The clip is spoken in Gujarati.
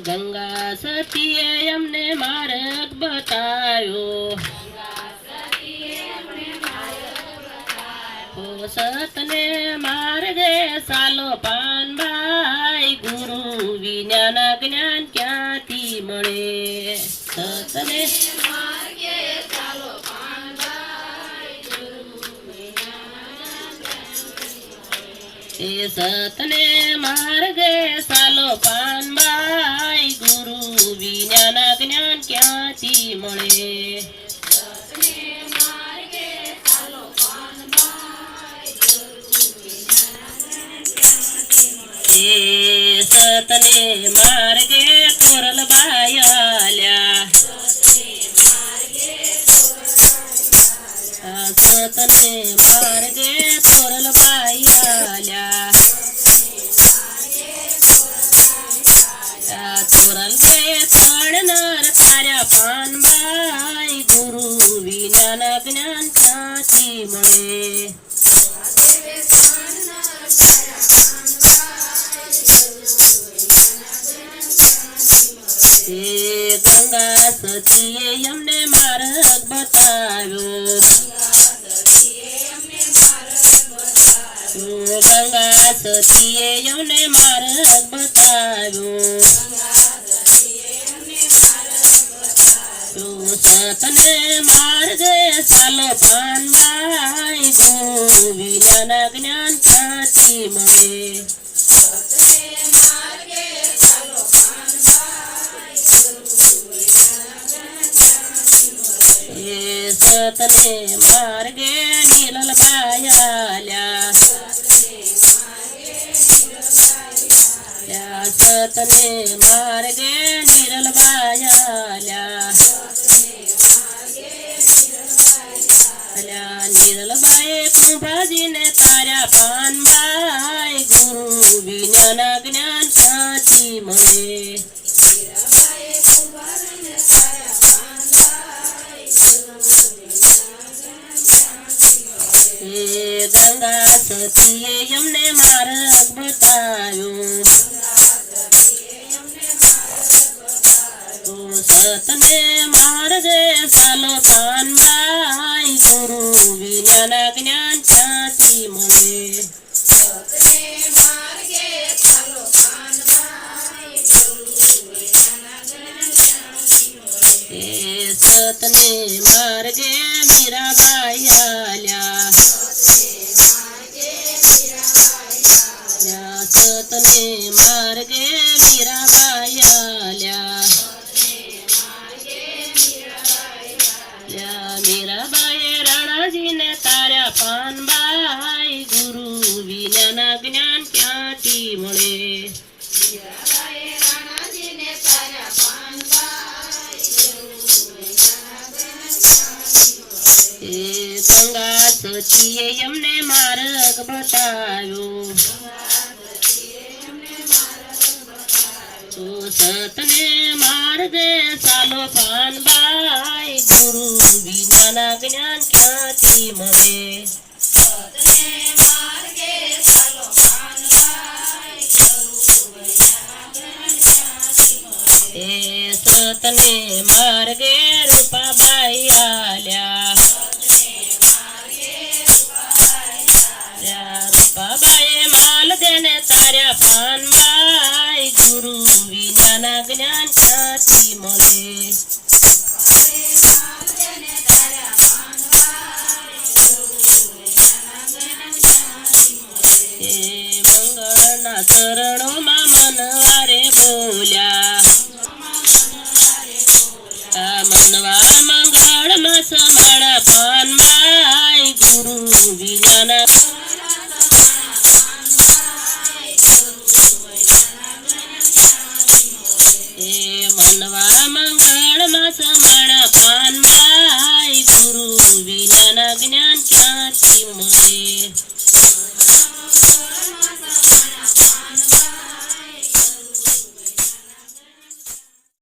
ગંગા સતીએ અમને માર્ગ બતાવ્યો, સતને માર્ગે ચાલો પાનભાઈ, ગુરુ વિના જ્ઞાન ક્યાંથી મળે? સતને માર્ગે ચાલો એ સતને માર્ગે ચાલો પાનભાઈ, ગુરુ વિના જ્ઞાન ક્યાંથી મળે? સતને માર્ગે તોરલ બાયાલ્યા, સતને માર્ગે તોરલ બાયાલ્યા, તોરલ બે ત્રણ નર તાર્યા પાનભાઈ, ગુરુ વિના જ્ઞાન ક્યાંથી મળે? ગંગા સતીએ અમને માર્ગ બતાવ્યો, ગંગા સતીએ અમને માર્ગ બતાવ્યો, સતને માર્ગે ચાલો પાનભાઈ, ગુરુ વિના જ્ઞાન ક્યાંથી મળે? સતને માર્ગે નીલલ બાયાલ્યા, સતને માર્ગે નીરલ બાયાલ્યા, નીરલ બાએ કૃપાજીને તાર્યા પાનભાઈ, ગુરુ વિના જ્ઞાન ક્યાંથી મળે? ગંગા સતીએ અમને માર્ગ બતાવ્યો, સતને માર્ગે ચાલો પાનભાઈ, ગુરુ વિના જ્ઞાન ક્યાંથી મળે? સતને માર્ગે મીરાબાઈ આલ્યા, સતને માર્ગે મીરાબાઈ આલ્યા, મીરાબાઈએ રાણાજીને તાર્યા પાનભાઈ, ગુરુ વિના જ્ઞાન ક્યાંથી મળે? ગંગા સતીએ અમને માર્ગ બતાવ્યો, સતને માર્ગે ચાલો પાનભાઈ, ગુરુ વિના જ્ઞાન ક્યાંથી મળે? સતને માર્ગે રૂપાબાઈ આલ્યા, રૂપાબાઈએ માલ દેને તાર્યા પાનભાઈ, ગુરુ વિના જ્ઞાન ક્યાંથી મળે? મંગળના ચરણોમાં મનવારે બોલ્યા, મનવા મંગળમાં સમાડા પાનભાઈ,